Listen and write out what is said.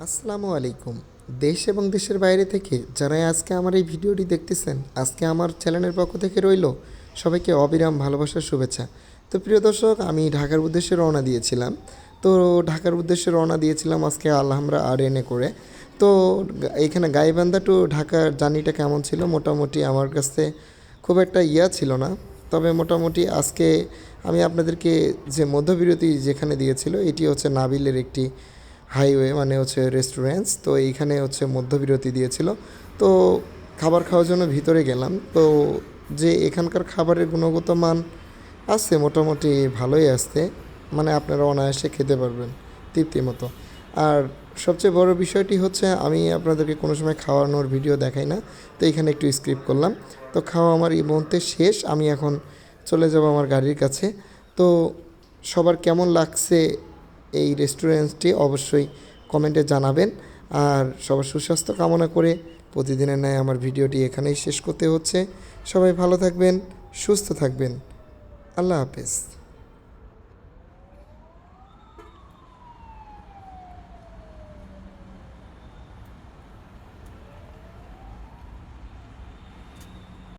আসসালামু আলাইকুম। দেশ এবং দেশের বাইরে থেকে যারা আজকে আমার এই ভিডিওটি দেখতেছেন, আজকে আমার চ্যানেলের পক্ষ থেকে রইল সবাইকে অবিরাম ভালোবাসার শুভেচ্ছা। তো প্রিয় দর্শক, আমি ঢাকার উদ্দেশ্যে রওনা দিয়েছিলাম। তো ঢাকার উদ্দেশ্যে রওনা দিয়েছিলাম আজকে আলহামরা আরএনএ করে। তো এখানে গাইবান্ধা টু ঢাকার জার্নিটা কেমন ছিল? মোটামুটি আমার কাছে খুব একটা ছিল না। তবে মোটামুটি আজকে আমি আপনাদেরকে যে মধ্যবিরতি যেখানে দিয়েছিল, এটি হচ্ছে নাবিলের একটি হাইওয়ে, মানে হচ্ছে রেস্টুরেন্টস। তো এইখানে হচ্ছে মধ্যবিরতি দিয়েছিল। তো খাবার খাওয়ার জন্য ভিতরে গেলাম। তো যে এখানকার খাবারের গুণগত মান আছে, মোটামুটি ভালোই আসছে, মানে আপনারা অনায়াসে খেতে পারবেন তৃপ্তি মতো। আর সবচেয়ে বড় বিষয়টি হচ্ছে, আমি আপনাদেরকে কোনো সময় খাওয়ানোর ভিডিও দেখাই না, তো এখানে একটু স্ক্রিপ্ট করলাম। তো খাওয়া আমার এই মুহূর্তে শেষ, আমি এখন চলে যাব আমার গাড়ির কাছে। তো সবার কেমন লাগছে এই রেস্টুরেন্টটি অবশ্যই কমেন্টে জানাবেন। আর সবার সুস্বাস্থ্য কামনা করে প্রতিদিনের ন্যায় আমার ভিডিওটি এখানেই শেষ করতে হচ্ছে। সবাই ভালো থাকবেন, সুস্থ থাকবেন। আল্লাহ হাফেজ।